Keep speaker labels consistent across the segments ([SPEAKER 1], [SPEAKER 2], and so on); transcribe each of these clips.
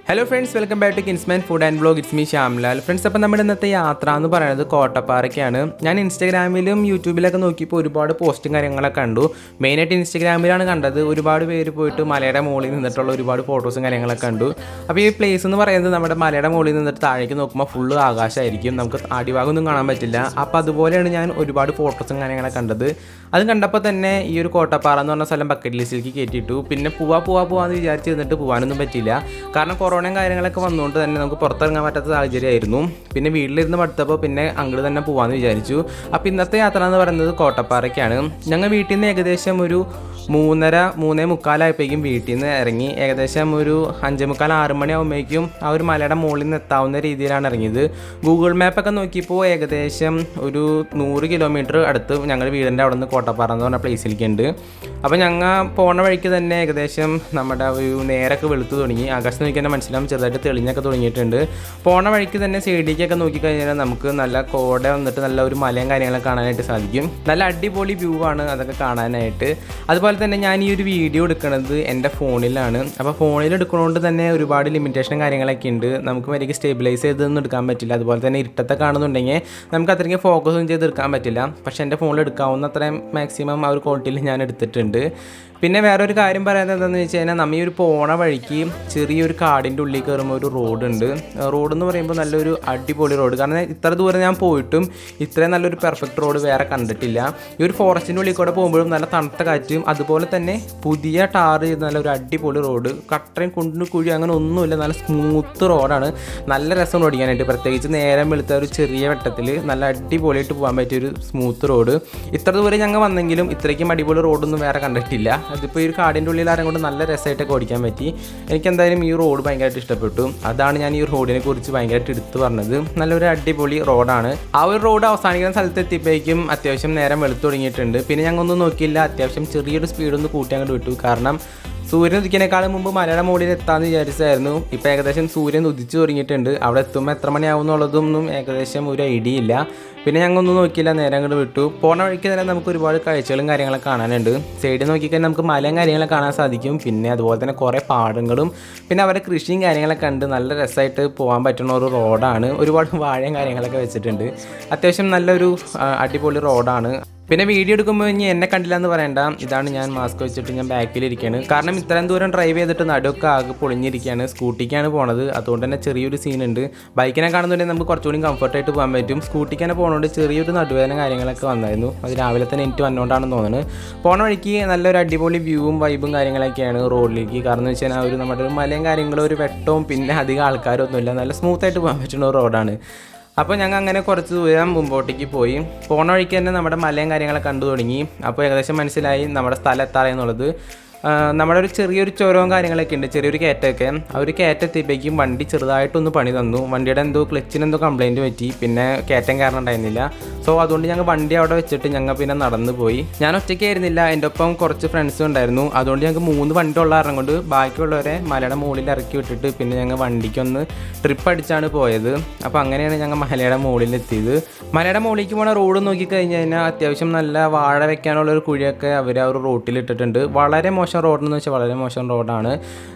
[SPEAKER 1] Hello friends, welcome back to Kinsman food and vlog. It's me Shyamlal. Friends, അപ്പോൾ നമ്മുടെ ഇന്നത്തെ യാത്ര എന്ന് പറയുന്നത് കോട്ടപ്പാറയ്ക്കാണ്. ഞാൻ ഇൻസ്റ്റാഗ്രാമിലും യൂട്യൂബിലൊക്കെ നോക്കിയപ്പോൾ ഒരുപാട് പോസ്റ്റും കാര്യങ്ങളൊക്കെ കണ്ടു. മെയിനായിട്ട് ഇൻസ്റ്റാഗ്രാമിലാണ് കണ്ടത്. ഒരുപാട് പേര് പോയിട്ട് മലയുടെ മുകളിൽ നിന്നിട്ടുള്ള ഒരുപാട് ഫോട്ടോസും കാര്യങ്ങളൊക്കെ കണ്ടു. അപ്പോൾ ഈ പ്ലേസ് എന്ന് പറയുന്നത് നമ്മുടെ മലയുടെ മുകളിൽ നിന്നിട്ട് താഴേക്ക് നോക്കുമ്പോൾ ഫുള്ള് ആകാശമായിരിക്കും, നമുക്ക് അടിഭാഗമൊന്നും കാണാൻ പറ്റില്ല. അപ്പോൾ അതുപോലെയാണ് ഞാൻ ഒരുപാട് ഫോട്ടോസും കാര്യങ്ങളൊക്കെ കണ്ടത്. അത് കണ്ടപ്പോൾ തന്നെ ഈ ഒരു കോട്ടപ്പാറ എന്ന് പറഞ്ഞ സ്ഥലം ബക്കറ്റ് ലിസ്റ്റിലേക്ക് കയറ്റിയിട്ടു. പിന്നെ പോവാന്ന് വിചാരിച്ച് നിന്നിട്ട് പോകാനൊന്നും പറ്റില്ല. കാരണം കൊറോണയും കാര്യങ്ങളൊക്കെ വന്നുകൊണ്ട് തന്നെ നമുക്ക് പുറത്തിറങ്ങാൻ പറ്റാത്ത സാഹചര്യമായിരുന്നു. പിന്നെ വീട്ടിലിരുന്ന് പഠിത്തപ്പോൾ പിന്നെ അങ്ങോട്ട് തന്നെ പോകാമെന്ന് വിചാരിച്ചു. അപ്പോൾ ഇന്നത്തെ യാത്ര എന്ന് പറയുന്നത് കോട്ടപ്പാറയ്ക്കാണ്. ഞങ്ങൾ വീട്ടിൽ നിന്ന് ഏകദേശം ഒരു 3:45 വീട്ടിൽ നിന്ന് ഇറങ്ങി. ഏകദേശം ഒരു 5:45-6 മണിയാകുമ്പോഴേക്കും ആ ഒരു മലയുടെ മുകളിൽ നിന്ന് എത്താവുന്ന രീതിയിലാണ് ഇറങ്ങിയത്. ഗൂഗിൾ മാപ്പൊക്കെ നോക്കിയപ്പോൾ ഏകദേശം ഒരു 100 കിലോമീറ്റർ അടുത്ത് ഞങ്ങളുടെ വീടിൻ്റെ അവിടെ നിന്ന് കോട്ടപ്പാറ എന്ന് പറഞ്ഞ പ്ലേസിലേക്കുണ്ട്. അപ്പോൾ ഞങ്ങൾ പോണ വഴിക്ക് തന്നെ ഏകദേശം നമ്മുടെ ഒരു നേരൊക്കെ വെളുത്ത് തുടങ്ങി. ആകാശം നോക്കി തന്നെ മനസ്സിലാവും ചെറുതായിട്ട് തെളിഞ്ഞൊക്കെ തുടങ്ങിയിട്ടുണ്ട്. പോണ വഴിക്ക് തന്നെ സൈഡിലേക്കൊക്കെ നോക്കിക്കഴിഞ്ഞാൽ നമുക്ക് നല്ല കോട വന്നിട്ട് നല്ല ഒരു മലയും കാര്യങ്ങളൊക്കെ കാണാനായിട്ട് സാധിക്കും. നല്ല അടിപൊളി വ്യൂ ആണ് അതൊക്കെ കാണാനായിട്ട്. അതുപോലെ തന്നെ ഞാൻ ഈ ഒരു വീഡിയോ എടുക്കുന്നത് എൻ്റെ ഫോണിലാണ്. അപ്പോൾ ഫോണിൽ എടുക്കുന്നതുകൊണ്ട് തന്നെ ഒരുപാട് ലിമിറ്റേഷൻ കാര്യങ്ങളൊക്കെ ഉണ്ട്. നമുക്ക് വരിക സ്റ്റെബിലൈസ് ചെയ്തൊന്നും എടുക്കാൻ പറ്റില്ല. അതുപോലെ തന്നെ ഇരുട്ടത്തെ കാണുന്നുണ്ടെങ്കിൽ നമുക്ക് അത്രയ്ക്ക് ഫോക്കസും ചെയ്ത് എടുക്കാൻ പറ്റില്ല. പക്ഷേ എൻ്റെ ഫോണിൽ എടുക്കാവുന്ന അത്രയും മാക്സിമം ആ ഒരു ക്വാളിറ്റിയിൽ ഞാൻ എടുത്തിട്ടുണ്ട്. പിന്നെ വേറൊരു കാര്യം പറയുന്നത് എന്താണെന്ന് വെച്ച് കഴിഞ്ഞാൽ നമ്മൾ ഈ ഒരു പോണ വഴിക്ക് ചെറിയൊരു കാടിൻ്റെ ഉള്ളിൽ കയറുമ്പോൾ ഒരു റോഡുണ്ട്. റോഡെന്ന് പറയുമ്പോൾ നല്ലൊരു അടിപൊളി റോഡ്. കാരണം ഇത്ര ദൂരം ഞാൻ പോയിട്ടും ഇത്രയും നല്ലൊരു പെർഫെക്റ്റ് റോഡ് വേറെ കണ്ടിട്ടില്ല. ഈ ഒരു ഫോറസ്റ്റിൻ്റെ ഉള്ളിൽ കൂടെ പോകുമ്പോഴും നല്ല തണുത്ത കാറ്റും അതുപോലെ തന്നെ പുതിയ ടാർ ചെയ്ത് നല്ലൊരു അടിപൊളി റോഡ്. കട്ടയും കുണ്ടിന് കുഴി അങ്ങനെ ഒന്നുമില്ല, നല്ല സ്മൂത്ത് റോഡാണ്. നല്ല രസം ഓടിക്കാനായിട്ട്, പ്രത്യേകിച്ച് നേരം വെളുത്ത ഒരു ചെറിയ വെട്ടത്തിൽ നല്ല അടിപൊളിയായിട്ട് പോകാൻ പറ്റിയൊരു സ്മൂത്ത് റോഡ്. ഇത്ര ദൂരം ഞങ്ങൾ വന്നെങ്കിലും ഇത്രയ്ക്കും അടിപൊളി റോഡൊന്നും വേറെ കണ്ടിട്ടില്ല. അതിപ്പോൾ ഈ ഒരു കാടിൻ്റെ ഉള്ളിൽ ആരും കൊണ്ട് നല്ല രസമായിട്ടൊക്കെ ഓടിക്കാൻ പറ്റി. എനിക്കെന്തായാലും ഈ റോഡ് ഭയങ്കരമായിട്ട് ഇഷ്ടപ്പെട്ടു. അതാണ് ഞാൻ ഈ റോഡിനെ കുറിച്ച് ഭയങ്കരമായിട്ട് എടുത്തു പറഞ്ഞത്. നല്ലൊരു അടിപൊളി റോഡാണ്. ആ ഒരു റോഡ് അവസാനിക്കുന്ന സ്ഥലത്ത് എത്തിയപ്പോഴേക്കും അത്യാവശ്യം നേരം വെളുത്ത് തുടങ്ങിയിട്ടുണ്ട്. പിന്നെ ഞങ്ങളൊന്നും നോക്കിയില്ല, അത്യാവശ്യം ചെറിയൊരു സ്പീഡൊന്ന് കൂട്ടി അങ്ങോട്ട് വിട്ടു. കാരണം സൂര്യൻ ഉദിക്കുന്നതിനേക്കാളും മുമ്പ് മലയുടെ മുകളിൽ എത്താമെന്ന് വിചാരിച്ചായിരുന്നു. ഇപ്പോൾ ഏകദേശം സൂര്യൻ ഉദിച്ചു തുടങ്ങിയിട്ടുണ്ട്. അവിടെ എത്തുമ്പോൾ എത്ര മണിയാവും എന്നുള്ളതൊന്നും ഏകദേശം ഒരു ഐഡിയ ഇല്ല. പിന്നെ ഞങ്ങളൊന്നും നോക്കിയില്ല, നേരം അങ്ങോട്ട് വിട്ടു. പോണ വഴിക്ക് തന്നെ നമുക്ക് ഒരുപാട് കാഴ്ചകളും കാര്യങ്ങളൊക്കെ കാണാനുണ്ട്. സൈഡിൽ നോക്കിക്കഴിഞ്ഞാൽ നമുക്ക് മലയും കാര്യങ്ങളൊക്കെ കാണാൻ സാധിക്കും. പിന്നെ അതുപോലെ തന്നെ കുറേ പാടങ്ങളും പിന്നെ അവരുടെ കൃഷിയും കാര്യങ്ങളൊക്കെ ഉണ്ട്. നല്ല രസമായിട്ട് പോകാൻ പറ്റുന്ന ഒരു റോഡാണ്. ഒരുപാട് വാഴയും കാര്യങ്ങളൊക്കെ വെച്ചിട്ടുണ്ട്. അത്യാവശ്യം നല്ലൊരു അടിപൊളി റോഡാണ്. പിന്നെ വീഡിയോ എടുക്കുമ്പോൾ ഇനി എന്നെ കണ്ടില്ല എന്ന് പറയണ്ട. ഇതാണ് ഞാൻ മാസ്ക് വെച്ചിട്ട് ഞാൻ ബാക്കിലിരിക്കുകയാണ്. കാരണം ഇത്രയും ദൂരം ഡ്രൈവ് ചെയ്തിട്ട് നടുവൊക്കെ ആകെ പൊളിഞ്ഞിരിക്കുകയാണ്. സ്കൂട്ടിക്കാണ് പോണത്, അതുകൊണ്ട് തന്നെ ചെറിയൊരു സീനുണ്ട്. ബൈക്കിനെ കാണുന്നുണ്ടെങ്കിൽ നമുക്ക് കുറച്ചുകൂടി കംഫർട്ടായിട്ട് പോകാൻ പറ്റും. സ്കൂട്ടിക്കാനെ പോകുന്നതുകൊണ്ട് ചെറിയൊരു നടുവേദന കാര്യങ്ങളൊക്കെ വന്നായിരുന്നു. അത് രാവിലെ തന്നെ എനിക്ക് വന്നുകൊണ്ടാണെന്ന് തോന്നുന്നത്. പോണ വഴിക്ക് നല്ലൊരു അടിപൊളി വ്യൂവും വൈബും കാര്യങ്ങളൊക്കെയാണ് റോഡിലേക്ക്. കാരണം എന്ന് വെച്ചാൽ ഒരു നമ്മുടെ ഒരു മലയും കാര്യങ്ങളും ഒരു വെട്ടവും പിന്നെ അധികം ആൾക്കാരൊന്നുമില്ല, നല്ല സ്മൂത്തായിട്ട് പോകാൻ പറ്റുന്ന ഒരു റോഡാണ്. അപ്പോൾ ഞങ്ങൾ അങ്ങനെ കുറച്ച് ദൂരം മുമ്പോട്ടേക്ക് പോയി. പോണ വഴിക്ക് തന്നെ നമ്മുടെ മലയും കാര്യങ്ങളൊക്കെ കണ്ടു തുടങ്ങി. അപ്പോൾ ഏകദേശം മനസ്സിലായി നമ്മുടെ സ്ഥലം എത്താറെന്നുള്ളത്. നമ്മുടെ ഒരു ചെറിയൊരു ചുരവും കാര്യങ്ങളൊക്കെ ഉണ്ട്, ചെറിയൊരു കയറ്റമൊക്കെ. ആ ഒരു കയറ്റെത്തിയപ്പോഴേക്കും വണ്ടി ചെറുതായിട്ടൊന്ന് പണി തന്നു. വണ്ടിയുടെ ക്ലച്ചിനെന്തോ കംപ്ലയിൻറ്റ് പറ്റി, പിന്നെ കയറ്റം കാരണം ഉണ്ടായിരുന്നില്ല. സോ അതുകൊണ്ട് ഞങ്ങൾ വണ്ടി അവിടെ വെച്ചിട്ട് ഞങ്ങൾ പിന്നെ നടന്നു പോയി. ഞാൻ ഒറ്റയ്ക്കായിരുന്നില്ല, എൻ്റെ ഒപ്പം കുറച്ച് ഫ്രണ്ട്സും ഉണ്ടായിരുന്നു. അതുകൊണ്ട് ഞങ്ങൾക്ക് 3 വണ്ടി ഉള്ള കാരണം കൊണ്ട് ബാക്കിയുള്ളവരെ മലയുടെ മുകളിൽ ഇറക്കി വിട്ടിട്ട് പിന്നെ ഞങ്ങൾ വണ്ടിക്കൊന്ന് ട്രിപ്പ് അടിച്ചാണ് പോയത്. അപ്പോൾ അങ്ങനെയാണ് ഞങ്ങൾ മലയുടെ മുകളിലെത്തിയത്. മലയുടെ മുകളിലേക്ക് പോണ റോഡ് നോക്കിക്കഴിഞ്ഞ് കഴിഞ്ഞാൽ അത്യാവശ്യം നല്ല വാഴ വെക്കാനുള്ളൊരു കുഴിയൊക്കെ അവർ ആ ഒരു റോട്ടിലിട്ടിട്ടുണ്ട്. വളരെ മോശം റോഡെന്ന് വെച്ചാൽ വളരെ മോശം റോഡാണ്.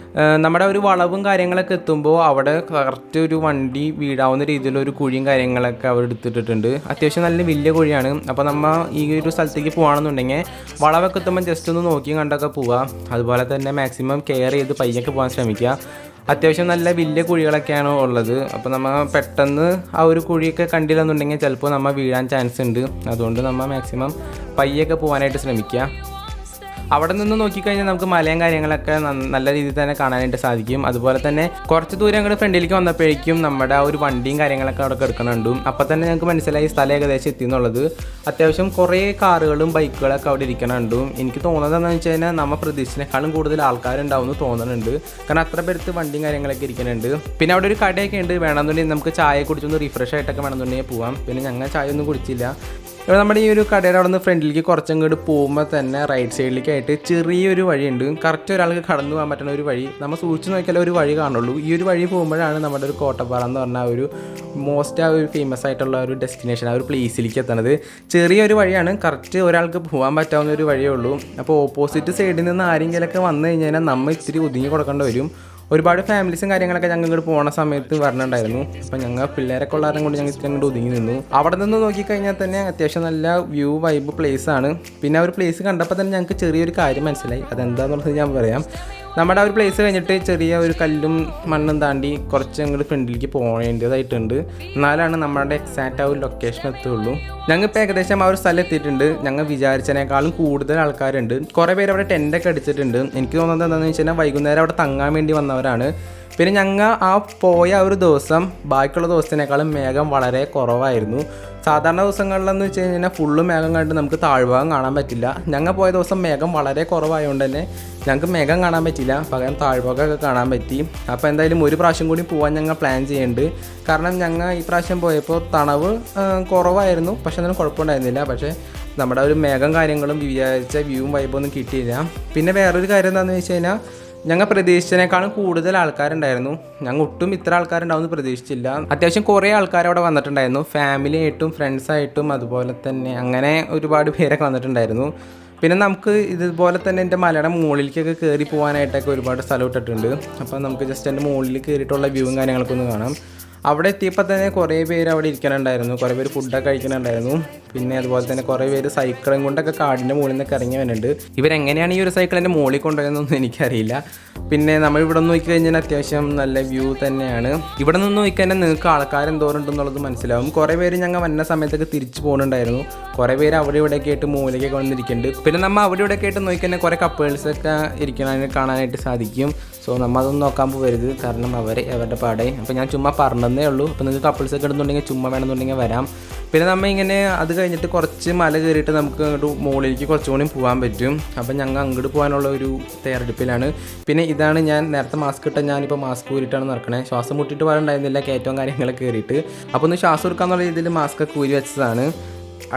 [SPEAKER 1] നമ്മുടെ ഒരു വളവും കാര്യങ്ങളൊക്കെ എത്തുമ്പോൾ അവിടെ കറക്റ്റ് ഒരു വണ്ടി വീഴാവുന്ന രീതിയിലൊരു കുഴിയും കാര്യങ്ങളൊക്കെ അവർ എടുത്തിട്ടിട്ടുണ്ട്. അത്യാവശ്യം നല്ല വലിയ കുഴിയാണ്. അപ്പോൾ നമ്മൾ ഈ ഒരു സ്ഥലത്തേക്ക് പോകുകയാണെന്നുണ്ടെങ്കിൽ വളവൊക്കെ എത്തുമ്പോൾ ജസ്റ്റ് ഒന്ന് നോക്കി കണ്ടൊക്കെ പോവുക. അതുപോലെ തന്നെ മാക്സിമം കെയർ ചെയ്ത് പയ്യൊക്കെ പോകാൻ ശ്രമിക്കുക. അത്യാവശ്യം നല്ല വലിയ കുഴികളൊക്കെയാണ് ഉള്ളത്. അപ്പോൾ നമ്മൾ പെട്ടെന്ന് ആ ഒരു കുഴിയൊക്കെ കണ്ടില്ലെന്നുണ്ടെങ്കിൽ ചിലപ്പോൾ നമ്മൾ വീഴാൻ ചാൻസ് ഉണ്ട്. അതുകൊണ്ട് നമ്മൾ മാക്സിമം പയ്യൊക്കെ പോകാനായിട്ട് ശ്രമിക്കുക. അവിടെ നിന്ന് നോക്കിക്കഴിഞ്ഞാൽ നമുക്ക് മലയും കാര്യങ്ങളൊക്കെ നല്ല രീതിയിൽ തന്നെ കാണാനായിട്ട് സാധിക്കും. അതുപോലെ തന്നെ കുറച്ച് ദൂരം അങ്ങോട്ട് ഫ്രണ്ടിലേക്ക് വന്നപ്പോഴേക്കും നമ്മുടെ ആ ഒരു വണ്ടിയും കാര്യങ്ങളൊക്കെ അവിടെ കിടക്കുന്നുണ്ട്. അപ്പോൾ തന്നെ ഞങ്ങൾക്ക് മനസ്സിലായി സ്ഥലം ഏകദേശം എത്തി എന്നുള്ളത്. അത്യാവശ്യം കുറേ കാറുകളും ബൈക്കുകളൊക്കെ അവിടെ ഇരിക്കണുണ്ട്. എനിക്ക് തോന്നുന്നത് എന്താണെന്ന് വെച്ച് കഴിഞ്ഞാൽ നമ്മൾ പ്രതീക്ഷിച്ചതിനേക്കാളും കൂടുതൽ ആൾക്കാരുണ്ടാവുമെന്ന് തോന്നുന്നുണ്ട്. കാരണം അത്ര പേർക്ക് വണ്ടിയും കാര്യങ്ങളൊക്കെ ഇരിക്കുന്നുണ്ട്. പിന്നെ അവിടെ ഒരു കടയൊക്കെ ഉണ്ട്, വേണമെന്നുണ്ടെങ്കിൽ നമുക്ക് ചായ കുടിച്ചൊന്ന് റിഫ്രഷ് ആയിട്ടൊക്കെ വേണമെന്നുണ്ടെങ്കിൽ പോവാം. പിന്നെ ഞങ്ങൾ ചായ ഒന്നും കുടിച്ചില്ല. ഇവിടെ നമ്മുടെ ഈ ഒരു കടയുടെ അവിടെ നിന്ന് ഫ്രണ്ടിലേക്ക് കുറച്ചങ്ങോട്ട് പോകുമ്പോൾ തന്നെ റൈറ്റ് സൈഡിലേക്കായിട്ട് ചെറിയൊരു വഴിയുണ്ട്. കറക്റ്റ് ഒരാൾക്ക് കടന്നു പോകാൻ പറ്റുന്ന ഒരു വഴി. നമ്മൾ സൂക്ഷിച്ച് നോക്കിയാലേ ഒരു വഴി കാണുള്ളൂ. ഈ ഒരു വഴി പോകുമ്പോഴാണ് നമ്മുടെ ഒരു കോട്ടപ്പാറ എന്ന് പറഞ്ഞ ഒരു മോസ്റ്റ് ഒരു ഫേമസ് ആയിട്ടുള്ള ഒരു ഡെസ്റ്റിനേഷൻ ആ ഒരു പ്ലേസിലേക്ക് എത്തുന്നത്. ചെറിയൊരു വഴിയാണ്, കറക്റ്റ് ഒരാൾക്ക് പോകാൻ പറ്റാവുന്ന ഒരു വഴിയേ ഉള്ളൂ. അപ്പോൾ ഓപ്പോസിറ്റ് സൈഡിൽ നിന്ന് ആരെങ്കിലുമൊക്കെ വന്നു കഴിഞ്ഞാൽ നമ്മൾ ഇത്തിരി ഒതുങ്ങി കൊടുക്കേണ്ടി വരും. ഒരുപാട് ഫാമിലീസും കാര്യങ്ങളൊക്കെ ഞങ്ങൾ ഇങ്ങോട്ട് പോകുന്ന സമയത്ത് വരണുണ്ടായിരുന്നു. അപ്പോൾ ഞങ്ങൾ പിള്ളേരൊക്കെ ഉള്ളവരും കൊണ്ട് ഞങ്ങൾ ഇങ്ങോട്ട് ഒതുങ്ങി നിന്നു. അവിടെ നിന്ന് നോക്കിക്കഴിഞ്ഞാൽ തന്നെ അത്യാവശ്യം നല്ല വ്യൂ വൈബ് പ്ലേസ് ആണ്. പിന്നെ ആ ഒരു പ്ലേസ് കണ്ടപ്പോൾ തന്നെ ഞങ്ങൾക്ക് ചെറിയൊരു കാര്യം മനസ്സിലായി. അതെന്താണെന്നുള്ളത് ഞാൻ പറയാം. നമ്മുടെ ആ ഒരു പ്ലേസ് കഴിഞ്ഞിട്ട് ചെറിയ ഒരു കല്ലും മണ്ണും താണ്ടി കുറച്ച് അങ്ങോട്ട് ഫ്രണ്ടിലേക്ക് പോകേണ്ടതായിട്ടുണ്ട്. എന്നാലാണ് നമ്മുടെ എക്സാക്റ്റ് ആ ഒരു ലൊക്കേഷൻ എത്തുള്ളൂ. ഞങ്ങളിപ്പോൾ ഏകദേശം ആ ഒരു സ്ഥലം എത്തിയിട്ടുണ്ട്. ഞങ്ങൾ വിചാരിച്ചതിനേക്കാളും കൂടുതൽ ആൾക്കാരുണ്ട്. കുറേ പേര് അവിടെ ടെൻ്റൊക്കെ അടിച്ചിട്ടുണ്ട്. എനിക്ക് തോന്നുന്നത് എന്താണെന്ന് വെച്ച് കഴിഞ്ഞാൽ വൈകുന്നേരം അവിടെ തങ്ങാൻ വേണ്ടി വന്നവരാണ്. പിന്നെ ഞങ്ങൾ ആ പോയ ഒരു ദിവസം ബാക്കിയുള്ള ദിവസത്തിനേക്കാളും മേഘം വളരെ കുറവായിരുന്നു. സാധാരണ ദിവസങ്ങളിലെന്ന് വെച്ച് കഴിഞ്ഞാൽ ഫുള്ള് മേഘം കണ്ട് നമുക്ക് താഴ്ഭാഗം കാണാൻ പറ്റില്ല. ഞങ്ങൾ പോയ ദിവസം മേഘം വളരെ കുറവായതുകൊണ്ട് തന്നെ ഞങ്ങൾക്ക് മേഘം കാണാൻ പറ്റില്ല, പകരം താഴ്ഭാഗമൊക്കെ കാണാൻ പറ്റി. അപ്പോൾ എന്തായാലും ഒരു പ്രാവശ്യം കൂടി പോകാൻ ഞങ്ങൾ പ്ലാൻ ചെയ്യുന്നുണ്ട്. കാരണം ഞങ്ങൾ ഈ പ്രാവശ്യം പോയപ്പോൾ തണവ് കുറവായിരുന്നു, പക്ഷെ അതിന് കുഴപ്പമുണ്ടായിരുന്നില്ല. പക്ഷേ നമ്മുടെ ഒരു മേഘം കാര്യങ്ങളും വിചാരിച്ച വ്യൂവും വൈബൊന്നും കിട്ടിയില്ല. പിന്നെ വേറൊരു കാര്യം എന്താണെന്ന് വെച്ച് കഴിഞ്ഞാൽ ഞങ്ങൾ പ്രതീക്ഷിച്ചതിനേക്കാളും കൂടുതൽ ആൾക്കാരുണ്ടായിരുന്നു. ഞങ്ങൾ ഒട്ടും ഇത്ര ആൾക്കാരുണ്ടാവുമെന്ന് പ്രതീക്ഷിച്ചില്ല. അത്യാവശ്യം കുറേ ആൾക്കാർ അവിടെ വന്നിട്ടുണ്ടായിരുന്നു. ഫാമിലി ആയിട്ടും ഫ്രണ്ട്സായിട്ടും അതുപോലെ തന്നെ അങ്ങനെ ഒരുപാട് പേരൊക്കെ വന്നിട്ടുണ്ടായിരുന്നു. പിന്നെ നമുക്ക് ഇതുപോലെ തന്നെ എൻ്റെ മലയുടെ മുകളിലേക്കൊക്കെ കയറി പോകാനായിട്ടൊക്കെ ഒരുപാട് സ്ഥലം ഇട്ടിട്ടുണ്ട്. അപ്പോൾ നമുക്ക് ജസ്റ്റ് എൻ്റെ മുകളിൽ കയറിയിട്ടുള്ള വ്യൂവും കാര്യങ്ങളൊക്കെ ഒന്ന് കാണാം. അവിടെ എത്തിയപ്പോൾ തന്നെ കുറേ പേര് അവിടെ ഇരിക്കാനുണ്ടായിരുന്നു, കുറേ പേര് ഫുഡൊക്കെ കഴിക്കുന്നുണ്ടായിരുന്നു. പിന്നെ അതുപോലെ തന്നെ കുറേ പേര് സൈക്കിളും കൊണ്ടൊക്കെ കാടിൻ്റെ മുകളിൽ നിന്നൊക്കെ ഇറങ്ങി വരുന്നുണ്ട്. ഇവരെങ്ങനെയാണ് ഈ ഒരു സൈക്കിൾ എൻ്റെ മുകളിൽ കൊണ്ടുപോയതെന്നൊന്നും എനിക്കറിയില്ല. പിന്നെ നമ്മൾ ഇവിടെ നിന്ന് നോക്കി കഴിഞ്ഞാൽ അത്യാവശ്യം നല്ല വ്യൂ തന്നെയാണ്. ഇവിടെ നിന്ന് നോക്കി കഴിഞ്ഞാൽ നിങ്ങൾക്ക് ആൾക്കാർ എന്തോരുണ്ടെന്നുള്ളത് മനസ്സിലാവും. കുറേ പേര് ഞങ്ങൾ വന്ന സമയത്തൊക്കെ തിരിച്ചു പോകുന്നുണ്ടായിരുന്നു. കുറേ പേര് അവിടെ ഇവിടെയൊക്കെ ആയിട്ട് മുകളിലേക്കൊക്കെ വന്നിരിക്കുന്നുണ്ട്. പിന്നെ നമ്മൾ അവിടെ ഇവിടെയൊക്കെ ആയിട്ട് നോക്കി കഴിഞ്ഞാൽ കുറേ കപ്പിൾസൊക്കെ കാണാനായിട്ട് സാധിക്കും. സോ നമ്മൾ അതൊന്നും നോക്കാൻ പോകരുത്, കാരണം അവരുടെ പാടെ. അപ്പോൾ ഞാൻ ചുമ്മാ പറഞ്ഞതേ ഉള്ളൂ. അപ്പോൾ നിങ്ങൾക്ക് കപ്പിൾസൊക്കെ ഇടുന്നുണ്ടെങ്കിൽ ചുമ്മാ വേണമെന്നുണ്ടെങ്കിൽ വരാം. പിന്നെ നമ്മൾ ഇങ്ങനെ അത് കഴിഞ്ഞിട്ട് കുറച്ച് മല കയറിയിട്ട് നമുക്ക് അങ്ങോട്ട് മുകളിലേക്ക് കുറച്ചുകൂടി പോകാൻ പറ്റും. അപ്പം ഞങ്ങൾ അങ്ങോട്ട് പോകാനുള്ള ഒരു തയ്യാറെടുപ്പിലാണ്. പിന്നെ ഇതാണ് ഞാൻ നേരത്തെ മാസ്ക് ഇട്ട, ഞാനിപ്പോൾ മാസ്ക് ഊരിയിട്ടാണ് നടക്കണേ. ശ്വാസം മുട്ടിയിട്ട് പറയുണ്ടായിരുന്നില്ല കയറ്റവും കാര്യങ്ങളൊക്കെ കയറിയിട്ട്. അപ്പോൾ ഒന്ന് ശ്വാസം എടുക്കാന്നുള്ള രീതിയിൽ മാസ്ക് ഒക്കെ ഊരി വെച്ചതാണ്.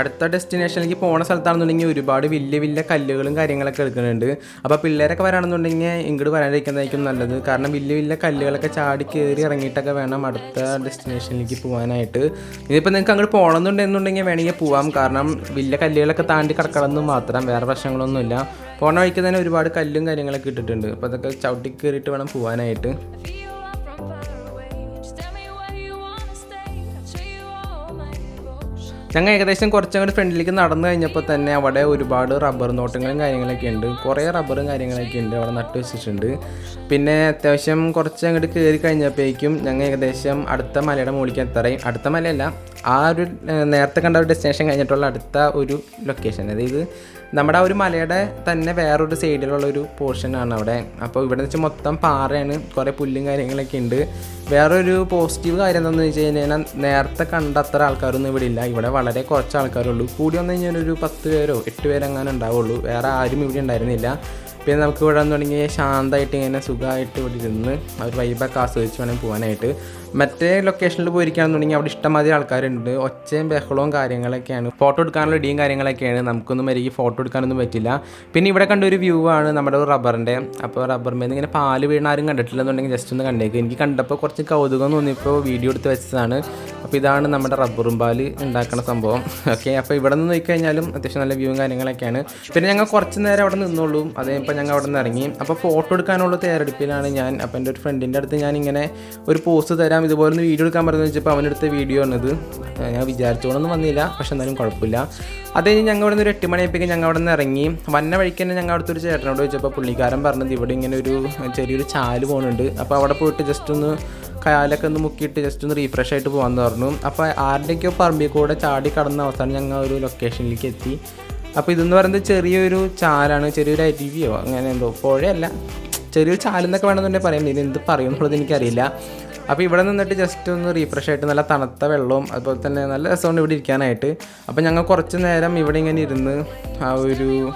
[SPEAKER 1] അടുത്ത ഡെസ്റ്റിനേഷനിലേക്ക് പോകുന്ന സ്ഥലത്താണെന്നുണ്ടെങ്കിൽ ഒരുപാട് വലിയ വലിയ കല്ലുകളും കാര്യങ്ങളൊക്കെ എടുക്കുന്നുണ്ട്. അപ്പോൾ പിള്ളേരൊക്കെ വരാണെന്നുണ്ടെങ്കിൽ ഇങ്ങോട്ട് വരാതിരിക്കുന്നതായിരിക്കും നല്ലത്. കാരണം വലിയ വലിയ കല്ലുകളൊക്കെ ചാടി കയറി ഇറങ്ങിയിട്ടൊക്കെ വേണം അടുത്ത ഡെസ്റ്റിനേഷനിലേക്ക് പോകാനായിട്ട്. ഇതിപ്പോൾ നിങ്ങൾക്ക് അങ്ങോട്ട് പോകണമെന്നുണ്ടെന്നുണ്ടെങ്കിൽ വേണമെങ്കിൽ പോവാം. കാരണം വലിയ കല്ലുകളൊക്കെ താണ്ടി കിടക്കണമെന്ന് മാത്രം, വേറെ പ്രശ്നങ്ങളൊന്നുമില്ല. പോണ വഴിക്ക് തന്നെ ഒരുപാട് കല്ലും കാര്യങ്ങളൊക്കെ ഇട്ടിട്ടുണ്ട്. അപ്പോൾ അതൊക്കെ ചവിട്ടി കയറിയിട്ട് വേണം പോകാനായിട്ട്. ഞങ്ങൾ ഏകദേശം കുറച്ചങ്ങോട്ട് ഫ്രണ്ടിലേക്ക് നടന്നു കഴിഞ്ഞപ്പോൾ തന്നെ അവിടെ ഒരുപാട് റബ്ബർ തോട്ടങ്ങളും കാര്യങ്ങളൊക്കെ ഉണ്ട്. കുറേ റബ്ബറും കാര്യങ്ങളൊക്കെ ഉണ്ട് അവിടെ നട്ടു വെച്ചിട്ടുണ്ട്. പിന്നെ അത്യാവശ്യം കുറച്ച് അങ്ങോട്ട് കയറി കഴിഞ്ഞപ്പോഴേക്കും ഞങ്ങൾ ഏകദേശം അടുത്ത മലയുടെ മുകളിലേക്ക് എത്താറായി. അടുത്ത മലയല്ല, ആ ഒരു നേരത്തെ കണ്ട ഒരു ഡെസ്റ്റിനേഷൻ കഴിഞ്ഞിട്ടുള്ള അടുത്ത ഒരു ലൊക്കേഷൻ, അതായത് നമ്മുടെ ആ ഒരു മലയുടെ തന്നെ വേറൊരു സൈഡിലുള്ളൊരു പോർഷനാണ് അവിടെ. അപ്പോൾ ഇവിടെ വെച്ച് മൊത്തം പാറയാണ്, കുറേ പുല്ലും കാര്യങ്ങളൊക്കെ ഉണ്ട്. വേറൊരു പോസിറ്റീവ് കാര്യം എന്താണെന്ന് വെച്ച് കഴിഞ്ഞാൽ നേരത്തെ കണ്ട അത്ര ആൾക്കാരൊന്നും ഇവിടെ ഇല്ല. ഇവിടെ വളരെ കുറച്ച് ആൾക്കാരുള്ളൂ. കൂടി വന്നു കഴിഞ്ഞാൽ ഒരു 10 പേരോ 8 പേരോ അങ്ങനെ ഉണ്ടാവുള്ളൂ. വേറെ ആരും ഇവിടെ ഉണ്ടായിരുന്നില്ല. പിന്നെ നമുക്ക് ഇവിടെ വന്നു തുടങ്ങി ശാന്തമായിട്ട് ഇങ്ങനെ സുഖമായിട്ട് ഇവിടെ ഇരുന്ന് ആ ഒരു വൈബൊക്കെ ആസ്വദിച്ച് വേണം പോകാനായിട്ട്. മറ്റേ ലൊക്കേഷനിൽ പോയിരിക്കുകയാണെന്നുണ്ടെങ്കിൽ അവിടെ ഇഷ്ടംമാതിരി ആൾക്കാരുണ്ട്, ഒച്ചയും ബഹളവും കാര്യങ്ങളൊക്കെയാണ്. ഫോട്ടോ എടുക്കാനുള്ള ഇടിയും കാര്യങ്ങളൊക്കെയാണ്. നമുക്കൊന്നും വരികയും ഫോട്ടോ എടുക്കാനൊന്നും പറ്റില്ല. പിന്നെ ഇവിടെ കണ്ടൊരു വ്യൂ ആണ് നമ്മുടെ റബ്ബറിൻ്റെ. അപ്പോൾ റബ്ബറിന്മേൽ ഇങ്ങനെ പാല് വീണ ആരും കണ്ടിട്ടില്ലെന്നുണ്ടെങ്കിൽ ജസ്റ്റ് ഒന്ന് കണ്ടേക്ക്. എനിക്ക് കണ്ടപ്പോൾ കുറച്ച് കൗതുകം തോന്നിയപ്പോൾ വീഡിയോ എടുത്ത് വെച്ചതാണ്. അപ്പോൾ ഇതാണ് നമ്മുടെ റബ്ബറും പാല് ഉണ്ടാക്കുന്ന സംഭവം. ഓക്കെ, അപ്പോൾ ഇവിടെ നിന്ന് നോക്കിക്കഴിഞ്ഞാലും അത്യാവശ്യം നല്ല വ്യൂവും കാര്യങ്ങളൊക്കെയാണ്. പിന്നെ ഞങ്ങൾ കുറച്ച് നേരം അവിടെ നിന്നുള്ളൂ. അതേപ്പോൾ ഞങ്ങൾ അവിടെ നിന്ന് ഇറങ്ങി. അപ്പോൾ ഫോട്ടോ എടുക്കാനുള്ള തയ്യാറെടുപ്പിലാണ് ഞാൻ. അപ്പോൾ എൻ്റെ ഒരു ഫ്രണ്ടിൻ്റെ അടുത്ത് ഞാനിങ്ങനെ ഒരു പോസ്റ്റ് തരാം, ഇതുപോലെ ഒന്ന് വീഡിയോ എടുക്കാൻ പറഞ്ഞു വെച്ചപ്പോൾ അവനെടുത്ത വീഡിയോ ആണിത്. ഞാൻ വിചാരിച്ചോളൊന്നും വന്നില്ല, പക്ഷെ എന്നാലും കുഴപ്പമില്ല. അത് കഴിഞ്ഞ് ഞങ്ങൾ ഇവിടെ നിന്ന് ഒരു 8 മണിയായപ്പോഴേക്കും ഞങ്ങൾ അവിടെ നിന്ന് ഇറങ്ങി. വന്ന വഴിക്ക് തന്നെ ഞങ്ങൾ അവിടുത്തെ ഒരു ചേട്ടനോട് ചോദിച്ചപ്പോൾ പുള്ളിക്കാരൻ പറഞ്ഞത് ഇവിടെ ഇങ്ങനെ ഒരു ചെറിയൊരു ചാല് പോകുന്നുണ്ട്. അപ്പോൾ അവിടെ പോയിട്ട് ജസ്റ്റ് ഒന്ന് കാലൊക്കെ ഒന്ന് മുക്കിയിട്ട് ജസ്റ്റ് ഒന്ന് റീഫ്രഷ് ആയിട്ട് പോകാമെന്ന് പറഞ്ഞു. അപ്പോൾ ആരുടെയൊക്കെയോ പറമ്പിൽ കൂടെ ചാടി കടന്ന അവസാനം ഞങ്ങൾ ഒരു ലൊക്കേഷനിലേക്ക് എത്തി. അപ്പോൾ ഇതെന്ന് പറയുന്നത് ചെറിയൊരു ചാലാണ്, ചെറിയൊരു അരുവിയോ അങ്ങനെ എന്തോ, പുഴയല്ല, ചെറിയൊരു ചാലെന്നൊക്കെ വേണമെന്നുണ്ടെങ്കിൽ പറയാം. ഇത് എന്ത് പറയുമെന്നുള്ളത് എനിക്കറിയില്ല. അപ്പോൾ ഇവിടെ നിന്നിട്ട് ജസ്റ്റ് ഒന്ന് റീഫ്രഷ് ആയിട്ട് നല്ല തണുത്ത വെള്ളവും അതുപോലെ തന്നെ നല്ല രസമുണ്ട് ഇവിടെ ഇരിക്കാനായിട്ട്. അപ്പോൾ ഞങ്ങൾ കുറച്ച് നേരം ഇവിടെ ഇങ്ങനെ ഇരുന്ന് ആ ഒരു